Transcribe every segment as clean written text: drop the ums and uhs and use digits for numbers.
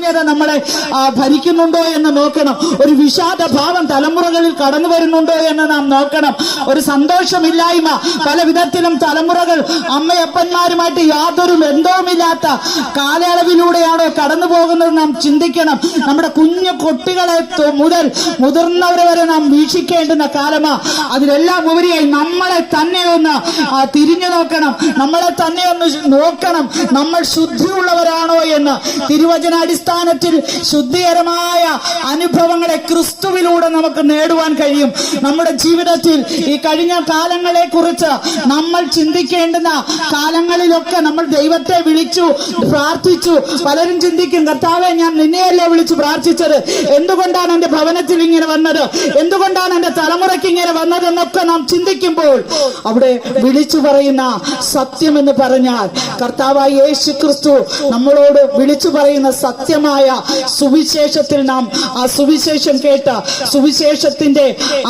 ശൂന്യത നമ്മളെ ഭരിക്കുന്നുണ്ടോ എന്ന് നോക്കണം. ഒരു വിഷാദ ഭാവം തലമുറകളിൽ കടന്നു വരുന്നുണ്ടോ എന്ന് നാം നോക്കണം. ഒരു സന്തോഷമില്ലായ്മ പല വിധത്തിലും തലമുറകൾ അമ്മയപ്പന്മാരുമായിട്ട് യാതൊരു ബന്ധവുമില്ലാത്ത കാലയളവിലൂടെയാണോ കടന്നു പോകുന്നത് നാം ചിന്തിക്കണം. നമ്മുടെ കുഞ്ഞു കുട്ടികളെ മുതൽ മുതിർന്നവരെ വരെ നാം വീക്ഷിക്കേണ്ടുന്ന കാലമാ. അതിലെല്ലാം ഉപരിയായി നമ്മളെ തന്നെ ഒന്ന് തിരിഞ്ഞു നോക്കണം. നമ്മളെ തന്നെ ഒന്ന് നോക്കണം. നമ്മൾ ശുദ്ധിയുള്ളവരാണോ എന്ന്. തിരുവചനാടിസ്ഥാനത്തിൽ ശുദ്ധികരമായ അനുഭവങ്ങളെ ക്രിസ്തുവിലൂടെ നമുക്ക് നേടുവാൻ കഴിയും. നമ്മുടെ ജീവിതത്തിൽ ഈ കഴിഞ്ഞ കാലങ്ങളെ കുറിച്ച് നമ്മൾ ചിന്തിക്കേണ്ടുന്ന കാലങ്ങളിലൊക്കെ നമ്മൾ ദൈവത്തെ വിളിച്ചു പ്രാർത്ഥിച്ചു. പലരും ചിന്തിക്കും, കർത്താവേ, ഞാൻ നിന്നെയല്ലേ വിളിച്ചു പ്രാർത്ഥിച്ചത്, എന്തുകൊണ്ടാണ് എന്റെ ഭവനത്തിൽ ഇങ്ങനെ വന്നത്, എന്തുകൊണ്ടാണ് എന്റെ തലമുറയ്ക്ക് ഇങ്ങനെ വന്നതെന്നൊക്കെ നാം ചിന്തിക്കുമ്പോൾ അവിടെ വിളിച്ചു പറയുന്ന സത്യം എന്ന് പറഞ്ഞാൽ കർത്താവായ യേശു ക്രിസ്തു നമ്മളോട് വിളിച്ചു പറയുന്ന സത്യമായ സുവിശേഷത്തിൽ നാം ആ സുവിശേഷം കേട്ട സുവിശേഷത്തിന്റെ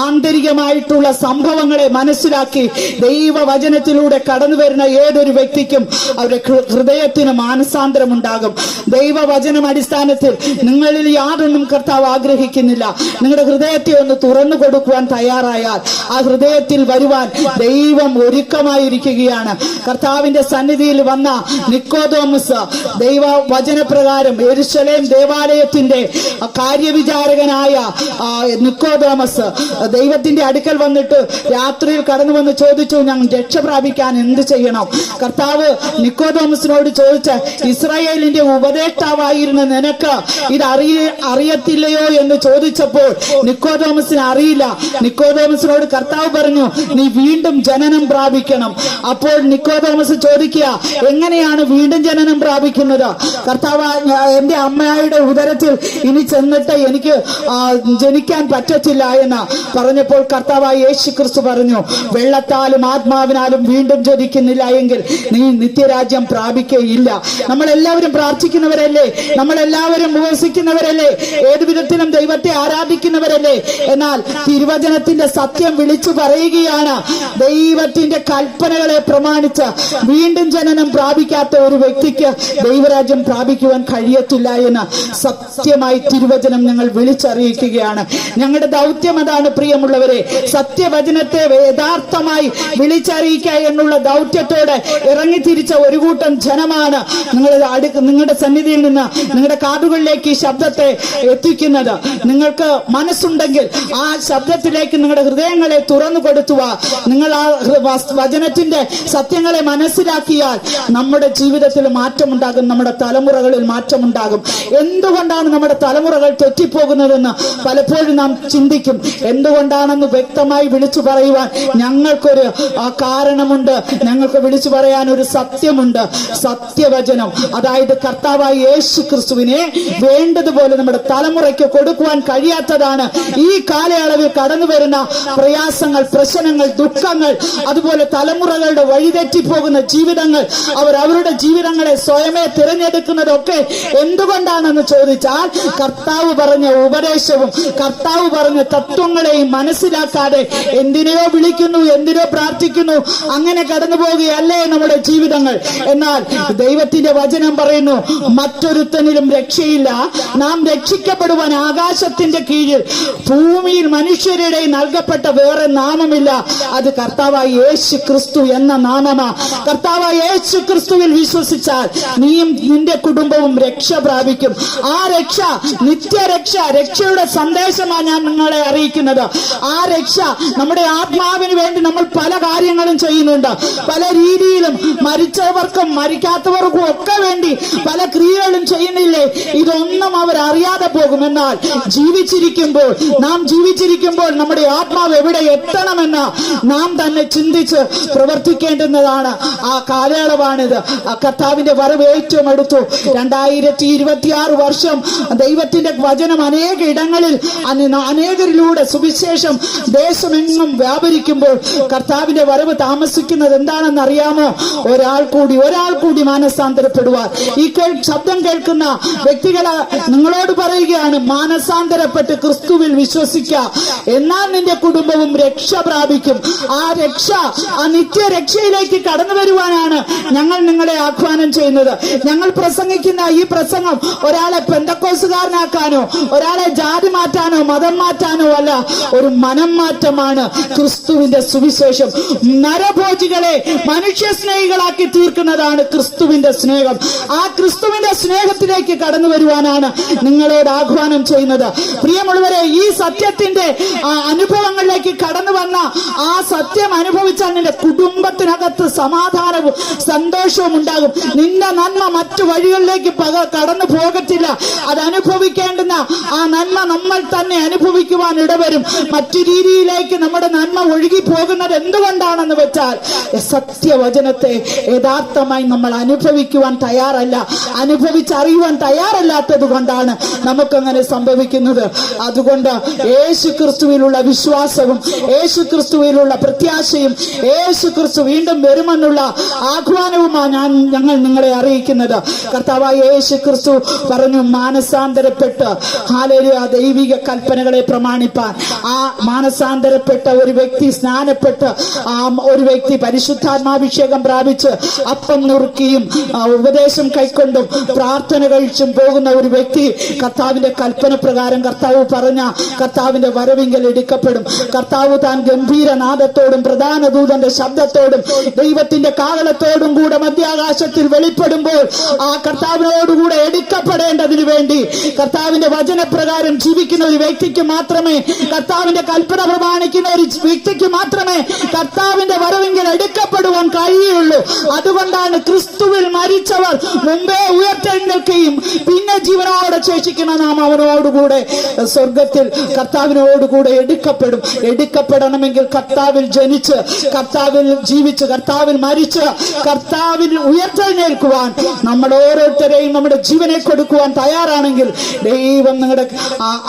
ആന്തരികമായിട്ടുള്ള സംഭവങ്ങളെ മനസ്സിലാക്കി ദൈവവചനത്തിലൂടെ കടന്നു വരുന്ന ഏതൊരു വ്യക്തിക്കും അവരുടെ ഹൃദയത്തിന് മാനസാന്തരമുണ്ടാകും. ദൈവവചനം അടിസ്ഥാനത്തിൽ നിങ്ങളിൽ യാതൊന്നും കർത്താവ് ആഗ്രഹിക്കുന്നില്ല. നിങ്ങളുടെ ഹൃദയത്തെ ഒന്ന് തുറന്നു കൊടുക്കുവാൻ തയ്യാറായാൽ ആ ഹൃദയത്തിൽ വരുവാൻ ദൈവം ഒരുക്കമായിരിക്കുകയാണ്. കർത്താവിന്റെ സന്നിധിയിൽ വന്ന നിക്കോദോമസ് ദൈവവചനപ്രകാരം യെരൂശലേം ദേവാലയത്തിന്റെ കാര്യവിചാരകനായ നിക്കോദോമസ് ദൈവത്തിന്റെ അടുക്കൽ വന്നിട്ട് രാത്രിയിൽ കടന്നു വന്ന് ചോദിച്ചു, ഞാൻ രക്ഷ പ്രാപിക്കാൻ എന്ത് ചെയ്യണം? കർത്താവ് നിക്കോദോമസിനോട് ചോദിച്ച, ഇസ്രായേലിന്റെ ഉപദേഷ്ടാവായിരുന്ന നിനക്ക് ഇത് അറിയത്തില്ലയോ എന്ന് ചോദിച്ചപ്പോൾ നിക്കോദോമസിന് അറിയില്ല. നിക്കോദോമസിനോട് കർത്താവ് പറഞ്ഞു, നീ വീണ്ടും ജനനം പ്രാപിക്കണം. അപ്പോൾ നിക്കോദോമസ് ചോദിക്കുക, എങ്ങനെയാണ് വീണ്ടും ജനനം പ്രാപിക്കുന്നത്? കർത്താവ്, എന്റെ അമ്മയുടെ ഉദരത്തിൽ ഇനി ചെന്നിട്ട് എനിക്ക് ജനിക്കാൻ പറ്റത്തില്ല എന്ന് പറഞ്ഞപ്പോൾ കർത്താവായ യേശു ക്രിസ്തു പറഞ്ഞു, വെള്ളത്താലും ആത്മാവിനാലും വീണ്ടും ജനിക്കുന്നില്ല എങ്കിൽ നീ നിത്യരാജ്യം പ്രാപിക്കുകയില്ല. നമ്മളെല്ലാവരും പ്രാർത്ഥിക്കുന്നവരല്ലേ, നമ്മളെല്ലാവരും ഉപവസിക്കുന്നവരല്ലേ, ഏതു വിധത്തിലും ദൈവത്തെ ആരാധിക്കുന്നവരല്ലേ. എന്നാൽ തിരുവചനത്തിന്റെ സത്യം വിളിച്ചു പറയുകയാണ്, ദൈവത്തിന്റെ കൽപ്പനകളെ പ്രമാണിച്ച് വീണ്ടും ജനനം പ്രാപിക്കാത്ത ഒരു വ്യക്തിക്ക് ദൈവരാജ്യം പ്രാപിക്കുവാൻ കഴിയത്തില്ല എന്ന് സത്യമായി തിരുവചനം ഞങ്ങൾ വിളിച്ചറിയിക്കുകയാണ്. ഞങ്ങളുടെ ദൗത്യം അതാണ് പ്രിയമുള്ളവരെ. സത്യവചനത്തെ യഥാർത്ഥമായി വിളിച്ചറിയിക്കുക എന്നുള്ള ദൗത്യത്തോടെ ഇറങ്ങി തിരിച്ച ഒരു കൂട്ടം ജനമാണ് നിങ്ങളുടെ സന്നിധിയിൽ നിന്ന് നിങ്ങളുടെ കാതുകളിലേക്ക് ഈ ശബ്ദത്തെ എത്തിക്കുന്നത്. നിങ്ങൾക്ക് മനസ്സുണ്ടെങ്കിൽ ആ ശബ്ദത്തിലേക്ക് നിങ്ങളുടെ ഹൃദയങ്ങളെ തുറന്നു കൊടുത്തുക. നിങ്ങൾ ആ വചനത്തിന്റെ സത്യങ്ങളെ മനസ്സിലാക്കിയാൽ നമ്മുടെ ജീവിതത്തിൽ മാറ്റമുണ്ടാകും, നമ്മുടെ തലമുറകളിൽ മാറ്റമുണ്ടാകും. എന്തുകൊണ്ടാണ് നമ്മുടെ തലമുറകൾ തെറ്റിപ്പോകുന്നതെന്ന് പലപ്പോഴും നാം ചിന്തിക്കും. എന്തുകൊണ്ടാണെന്ന് വ്യക്തമായി വിളിച്ചു പറയുവാൻ ഞങ്ങൾക്കൊരു കാരണമുണ്ട്. ഞങ്ങൾക്ക് വിളിച്ചു പറയാൻ ഒരു സത്യമുണ്ട്. സത്യവചനം, അതായത് കർത്താവായ യേശു ക്രിസ്തുവിനെ വേണ്ടതുപോലെ നമ്മുടെ തലമുറയ്ക്ക് കൊടുക്കുവാൻ കഴിയാത്തതാണ് ഈ കാലയളവിൽ കടന്നു വരുന്ന പ്രയാസങ്ങൾ, പ്രശ്നങ്ങൾ, ദുഃഖങ്ങൾ, അതുപോലെ തലമുറകളുടെ വഴിതെറ്റിപ്പോകുന്ന ജീവിതങ്ങൾ. അവരുടെ ജീവിതങ്ങളെ സ്വയമേ തിരഞ്ഞെടുക്കുന്നതൊക്കെ എന്തുകൊണ്ടാണെന്ന് ചോദിച്ചാൽ കർത്താവ് പറഞ്ഞ ഉപദേശവും കർത്താവ് പറഞ്ഞ തത്വങ്ങളെയും മനസ്സിലാക്കാതെ എന്തിനെയോ വിളിക്കുന്നു, എന്തിനോ പ്രാർത്ഥിക്കുന്നു, അങ്ങനെ കടന്നു പോവുകയല്ലേ നമ്മുടെ ജീവിതങ്ങൾ. എന്നാൽ ദൈവത്തിന്റെ വചനം പറയുന്നു, മറ്റൊരുത്തനിലും രക്ഷയില്ല, നാം രക്ഷിക്കപ്പെടുവാൻ ആകാശത്തിന്റെ കീഴിൽ ഭൂമിയിൽ മനുഷ്യരുടെ നൽകപ്പെട്ട വേറെ നാമമില്ല, അത് കർത്താവായ യേശു ക്രിസ്തു എന്ന നാമമാ. കർത്താവായ യേശു ക്രിസ്തുവിൽ വിശ്വസിച്ചാൽ നീയും നിന്റെ കുടുംബവും രക്ഷ പ്രാപിക്കും. ആ രക്ഷ നിത്യരക്ഷ, രക്ഷയുടെ സന്ദേശമാണ് ഞാൻ നിങ്ങളെ അറിയിക്കുന്നത്. ആ രക്ഷ നമ്മുടെ ആത്മാവിന് വേണ്ടി നമ്മൾ പല കാര്യങ്ങളും ചെയ്യുന്നുണ്ട്. പല രീതിയിലും മരിച്ചവർക്കും മരിക്കാത്തവർക്കും ഒക്കെ വേണ്ടി പല ക്രിയകളും ചെയ്യുന്നില്ലേ? ഇതൊന്നും അവർ അറിയാതെ പോകും. എന്നാൽ നാം ജീവിച്ചിരിക്കുമ്പോൾ നമ്മുടെ ആത്മാവ് എവിടെ എത്തണമെന്ന് നാം തന്നെ ചിന്തിച്ച് പ്രവർത്തിക്കേണ്ടുന്നതാണ്. ആ കാലയളവാണിത്. കർത്താവിന്റെ വരവ് ഏറ്റവും അടുത്തു. 2026 വർഷം ദൈവത്തിന്റെ വചനം അനേക ഇടങ്ങളിൽ അനേകരിലൂടെ സുവിശേഷം ദേശമെങ്ങും വ്യാപരിക്കുമ്പോൾ കർത്താവിന്റെ വരവ് താമസിക്കുന്നത് എന്താണെന്ന് അറിയാമോ? ഒരാൾ കൂടി മാനസാന്തരപ്പെടുവാൻ. ഈ ശബ്ദം കേൾക്കുന്ന വ്യക്തികളെ നിങ്ങളോട് പറയുകയാണ്, മാനസാന്തരപ്പെട്ട് ക്രിസ്തുവിൽ വിശ്വസിക്കുക, എന്നാൽ നിന്റെ കുടുംബവും രക്ഷ പ്രാപിക്കും. ആ രക്ഷ, ആ നിത്യരക്ഷയിലേക്ക് കടന്നു വരുവാനാണ് ഞങ്ങൾ നിങ്ങളെ ആഹ്വാനം ചെയ്യുന്നത്. ഞങ്ങൾ പ്രസംഗിക്കുന്ന ഈ പ്രസംഗം ഒരാളെ പെന്തക്കോസുകാരനാക്കാനോ ഒരാളെ ജാതി മാറ്റാനോ മതം മാറ്റാനോ അല്ല, ഒരു മനം മാറ്റമാണ് ക്രിസ്തുവിന്റെ സുവിശേഷം. നരഭോജികളെ മനുഷ്യ സ്നേഹികളാക്കി തീർക്കുന്നതാണ് ക്രിസ്തുവിന്റെ സ്നേഹം. ആ ക്രിസ്തുവിന്റെ സ്നേഹത്തിലേക്ക് കടന്നു വരുവാനാണ് നിങ്ങളോട് ആഹ്വാനം ചെയ്യുന്നത്. പ്രിയമുള്ളവരെ, ഈ സത്യത്തിന്റെ അനുഭവങ്ങളിലേക്ക് കടന്നു വന്ന ആ സത്യം അനുഭവിച്ചാൽ നിന്റെ കുടുംബത്തിനകത്ത് സമാധാനവും സന്തോഷവും ഉണ്ടാകും. നിന്റെ നന്മ മറ്റു വഴികളിലേക്ക് കടന്നു പോകത്തില്ല. അത് അനുഭവിക്കേണ്ടുന്ന ആ നന്മ നമ്മൾ തന്നെ അനുഭവിക്കുവാൻ ഇടവരും. മറ്റു രീതിയിലേക്ക് നമ്മുടെ നന്മ ഒഴുകി പോകുന്നത് എന്തുകൊണ്ടാണെന്ന് വെച്ചാൽ സത്യവചനത്തെ യഥാർത്ഥമായി നമ്മൾ അനുഭവിക്കുവാൻ തയ്യാറല്ല, അനുഭവിച്ചറിയുവാൻ തയ്യാറല്ലാത്തത് കൊണ്ടാണ് നമുക്കങ്ങനെ സംഭവിക്കുന്നത്. അതുകൊണ്ട് യേശു ക്രിസ്തുവിലുള്ള വിശ്വാസവും യേശു ക്രിസ്തുവിലുള്ള പ്രത്യാശയും യേശു ക്രിസ്തു വീണ്ടും വരുമെന്നുള്ള ആഹ്വാനവുമാണ് ഞങ്ങൾ നിങ്ങളെ അറിയിക്കുന്നത്. കർത്താവായ യേശു ക്രിസ്തു പറഞ്ഞു, മാനസാന്തരപ്പെട്ട് ഹല്ലേലൂയ ദൈവിക കൽപ്പനകളെ പ്രമാണിപ്പാൻ. ആ മാനസാന്തരപ്പെട്ട ഒരു വ്യക്തി, സ്നാനപ്പെട്ട് ഒരു വ്യക്തി പരിശുദ്ധാത്മാഭിഷേകം പ്രാപിച്ച് അപ്പം നുറുക്കിയും ഉപദേശം കൈക്കൊണ്ടും പ്രാർത്ഥന കഴിച്ചും പോകുന്ന ഒരു വ്യക്തി കർത്താവിന്റെ കൽപ്പന പ്രകാരം കർത്താവ് പറഞ്ഞ കർത്താവിന്റെ വരവിങ്കൽ എടുക്കപ്പെടും. കർത്താവ് താൻ ഗംഭീരനാദത്തോടും പ്രധാന ദൂതന്റെ ശബ്ദത്തോടും ദൈവത്തിന്റെ കാഹളത്തോടും കൂടെ മധ്യാകാശത്തിൽ വെളിപ്പെടുമ്പോൾ ആ കർത്താവിനോടുകൂടെ എടുക്കപ്പെടേണ്ടതിനു വേണ്ടി കർത്താവിന്റെ വചനപ്രകാരം ജീവിക്കുന്ന ഒരു വ്യക്തിക്ക് മാത്രമേ, കർത്താവിന്റെ കൽപ്പന പ്രമാണിക്കുന്ന ഒരു വ്യക്തിക്ക് മാത്രമേ കർത്താവിന്റെ വരവിങ്കൽ എടുക്കപ്പെടുവാൻ കഴിയുള്ളൂ. അതുകൊണ്ടാണ് ക്രിസ്തുവിൽ മരിച്ചവർ മുമ്പേ ഉയർത്തെഴുന്നേൽക്കുകയും പിന്നെ ജീവനോടെ ശേഷിക്കുന്ന നാം അവനോടുകൂടെ സ്വർഗത്തിൽ കർത്താവിനോടുകൂടെ എടുക്കപ്പെടും. എടുക്കപ്പെടണമെങ്കിൽ കർത്താവിൽ ജനിച്ച്, കർത്താവിൽ ജീവിച്ച്, കർത്താവിൽ മരിച്ച്, കർത്താവിൽ ഉയർത്തെഴുന്നേൽക്കുവാൻ നമ്മൾ ഓരോരുത്തരെയും നമ്മുടെ ജീവനെ കൊടുക്കുവാൻ തയ്യാറാണെങ്കിൽ ദൈവം നിങ്ങളുടെ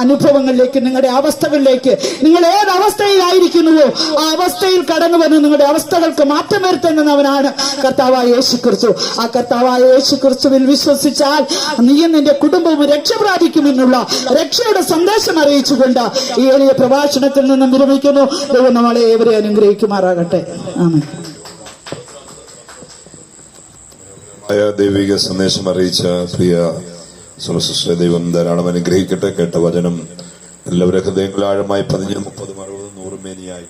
അനുഭവങ്ങളിലേക്ക്, നിങ്ങളുടെ അവസ്ഥകളിലേക്ക്, നിങ്ങൾ ഏത് അവസ്ഥയിലായിരിക്കുന്നുവോ ആ അവസ്ഥയിൽ കടന്നു വന്ന് നിങ്ങളുടെ അവസ്ഥകൾക്ക് മാറ്റം വരുത്തുന്നവനാണ് കർത്താവായ യേശു ക്രിസ്തു. ആ കർത്താവായ യേശു ക്രിസ്തുവിൽ വിശ്വസിച്ചാൽ നീയും നിന്റെ കുടുംബവും രക്ഷ പ്രാപിക്കുമെന്നുള്ള രക്ഷയുടെ സന്ദേശം അറിയിച്ചുകൊണ്ട് ഈ എളിയ പ്രഭാഷണത്തിൽ നിന്നും വിരമിക്കുന്നു. ദൈവം നമ്മളെ ഏവരെ അനുഗ്രഹിക്കുമാറാകട്ടെ. ആമേൻ. ദൈവിക സന്ദേശം അറിയിച്ച പ്രിയ സുരസിസ്റ്ററെ ദൈവം ധാരാളം അനുഗ്രഹിക്കട്ടെ. കേട്ട വചനം എല്ലാവരുടെ ഹൃദയങ്ങളിൽ ആഴമായി 10, 30, 60, 100 മേനിയായി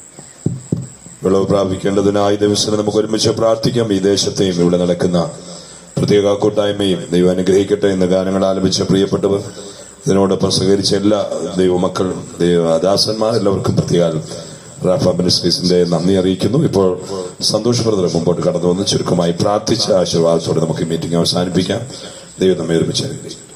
വിളവ് പ്രാപിക്കേണ്ടതിനായി ദിവസം നമുക്ക് ഒരുമിച്ച് പ്രാർത്ഥിക്കാം. ഈ ദേശത്തെയും ഇവിടെ നടക്കുന്ന പ്രത്യേക കൂട്ടായ്മയും ദൈവം അനുഗ്രഹിക്കട്ടെ. എന്ന ഗാനങ്ങൾ ആലപിച്ച പ്രിയപ്പെട്ടവർ, ഇതിനോടൊപ്പം സഹകരിച്ച എല്ലാ ദൈവമക്കളും, ദൈവദാസന്മാർ എല്ലാവർക്കും പ്രത്യേക റാഫ മിനിസ്ട്രീസിന്റെ നന്ദി അറിയിക്കുന്നു. ഇപ്പോൾ സന്തോഷ് ബ്രദർ മുമ്പോട്ട് കടന്നു വന്ന് ചുരുക്കമായി പ്രാർത്ഥിച്ച ആശീർവാദത്തോടെ നമുക്ക് മീറ്റിംഗ് അവസാനിപ്പിക്കാം. ദൈവം നമ്മെ ഒരുമിച്ച് അനുഗ്രഹിക്കട്ടെ.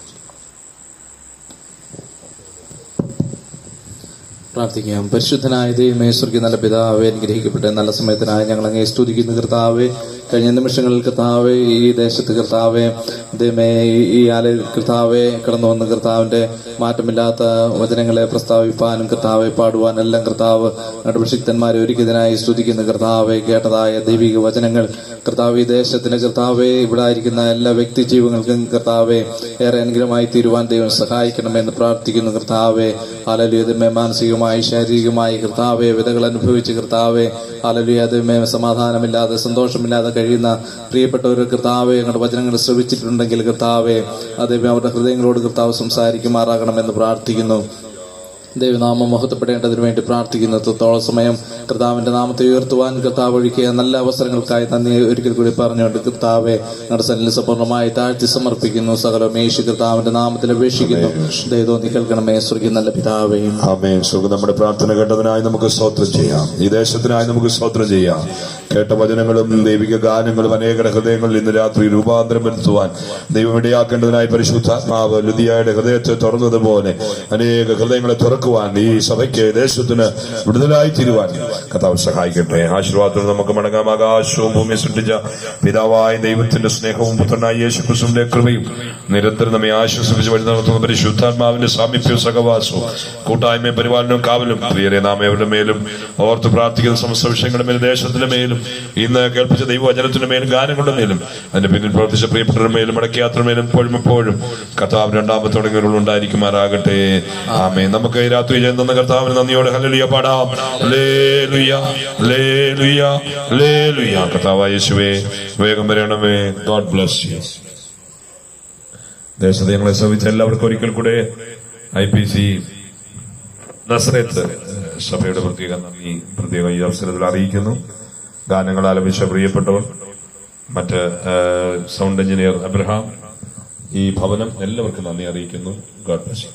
പ്രാർത്ഥിക്കാം. പരിശുദ്ധനായ ദൈവമേ, സ്വർഗ്ഗീയ നല്ല പിതാവേ, അനുഗ്രഹിക്കപ്പെട്ട നല്ല സമയത്തിനായി ഞങ്ങൾ അങ്ങേ സ്തുതിക്കുന്നു കർത്താവേ. കഴിഞ്ഞ നിമിഷങ്ങളിൽ കർത്താവേ, ഈ ദേശത്ത് കർത്താവേ, ദൈവമേ, ഈ ആലയിൽ കർത്താവേ കടന്നു വന്ന് കർത്താവിന്റെ മാറ്റമില്ലാത്ത വചനങ്ങളെ പ്രസ്താവിപ്പാനും കർത്താവെ പാടുവാനെല്ലാം കർത്താവ് നടുഭിഷിക്തന്മാരെ ഒരുക്കിയതിനായി സ്തുതിക്കുന്ന കർത്താവെ. കേട്ടതായ ദൈവിക വചനങ്ങൾ കർത്താവ് ഈ ദേശത്തിന് കർത്താവെ, ഇവിടെ ആയിരിക്കുന്ന എല്ലാ വ്യക്തി ജീവങ്ങൾക്കും കർത്താവെ ഏറെ അനുഗ്രഹമായി തീരുവാൻ ദൈവം സഹായിക്കണമെന്ന് പ്രാർത്ഥിക്കുന്നു കർത്താവെ. ഹല്ലേലൂയ. മാനസികമായി ശാരീരികമായി കർത്താവെ വിധകൾ അനുഭവിച്ച് കർത്താവെ, ഹല്ലേലൂയ, സമാധാനമില്ലാതെ സന്തോഷമില്ലാതെ കഴിയുന്ന പ്രിയപ്പെട്ടവർ കർത്താവെ ഞങ്ങളുടെ വചനങ്ങൾ ശ്രവിച്ചിട്ടുണ്ടെങ്കിൽ കർത്താവെ, അതേമേ അവരുടെ ഹൃദയങ്ങളോട് കർത്താവ് സംസാരിക്കുമാറാകണമെന്ന് പ്രാർത്ഥിക്കുന്നു. ദൈവനാമം മഹത്വപ്പെടേണ്ടതിനു വേണ്ടി പ്രാർത്ഥിക്കുന്നു. എത്രത്തോളം സമയം കർത്താവിന്റെ നാമത്തെ ഉയർത്തുവാൻ കർത്താവ് ഒഴുക്കിയ നല്ല അവസരങ്ങൾക്കായി നന്ദി ഒരിക്കൽ കൂടി പറഞ്ഞുകൊണ്ട് കർത്താവെ ഞങ്ങളുടെ സന്നിധിയിൽ സമ്പൂർണ്ണമായി താഴ്ത്തി സമർപ്പിക്കുന്നു. സകലം യേശു കർത്താവിന്റെ നാമത്തിൽ അപേക്ഷിക്കുന്നു. ദൈവം നീ കേൾക്കണമേ, സ്വർഗ്ഗീയ നല്ല പിതാവേ. ആമേൻ. നമ്മുടെ പ്രാർത്ഥന കേട്ടതിനായി നമുക്ക് സ്തോത്രം ചെയ്യാം. ഈ ദേശത്തിനായി നമുക്ക് സ്തോത്രം ചെയ്യാം. കേട്ട വചനങ്ങളും ദൈവിക ഗാനങ്ങളും അനേക ഹൃദയങ്ങളിൽ ഇന്ന് രാത്രി രൂപാന്തരം വരുത്തുവാൻ ദൈവം ഇടയാക്കേണ്ടതിനായി പരിശുദ്ധാത്മാവ് ലുദിയായുടെ ഹൃദയത്തെ തുറന്നതുപോലെ അനേക ഹൃദയങ്ങളെ തുറക്കുവാൻ ഈ സഭയ്ക്ക് ദേശത്തിന് വിടുതലായി തീരുവാൻ കർത്താവ് സഹായിക്കട്ടെ. ആശീർവാദത്തിൽ നമുക്ക് മടങ്ങാം. ആകാശവും ഭൂമിയെ സൃഷ്ടിച്ച പിതാവായ ദൈവത്തിന്റെ സ്നേഹവും പുത്രനായ യേശുക്രിസ്തുവിന്റെ കൃപയും നിരന്തരം നമ്മെ ആശ്വസിപ്പിച്ച് വഴി നടത്തുന്ന പരിശുദ്ധാത്മാവിന്റെ സാമീപ്യവും സഹവാസവും കൂട്ടായ്മയും പരിപാലനവും കാവലും പ്രിയരെ നാം എവരുടെ മേലും ഓർത്ത് പ്രാർത്ഥിക്കുന്ന സമസ്ത വിഷയങ്ങളുടെ മേലും ദേശത്തിന്റെ മേലും ഇന്ന് കേൾപ്പിച്ച ദൈവവചനത്തിന്റെ മേലും ഗാനങ്ങളുടെ മേലും അതിന്റെ പിന്നിൽ പ്രവർത്തിച്ച പ്രിയപ്പെട്ടവരുടെ മേലും മടക്കയാത്ര മേലും എപ്പോഴും കർത്താവ് രണ്ടാമത്തെ തുടങ്ങിയവരുള്ള ഉണ്ടായിരിക്കുമാറാകട്ടെ. ആമേൻ. നമുക്ക് ഈ രാത്രി ചെയ്യുന്ന കർത്താവിന് നന്ദിയോടെ ഹല്ലേലൂയ പാടാം. Hallelujah, hallelujah, hallelujah. കർത്താവായ യേശുവേ, വേഗം വരണമേ. God bless you. ദേശത്ത് ഞങ്ങളെ ശ്രമിച്ച എല്ലാവർക്കും ഒരിക്കൽ കൂടെ IPC നസ്രത്ത് സഭയുടെ പ്രത്യേക നന്ദി പ്രത്യേകം ഈ അവസരത്തിൽ അറിയിക്കുന്നു. ഗാനങ്ങൾ ആലപിച്ച പ്രിയപ്പെട്ടവർ, മറ്റ് സൗണ്ട് എഞ്ചിനീയർ അബ്രഹാം, ഈ ഭവനം എല്ലാവർക്കും നന്ദി അറിയിക്കുന്നു. God bless you.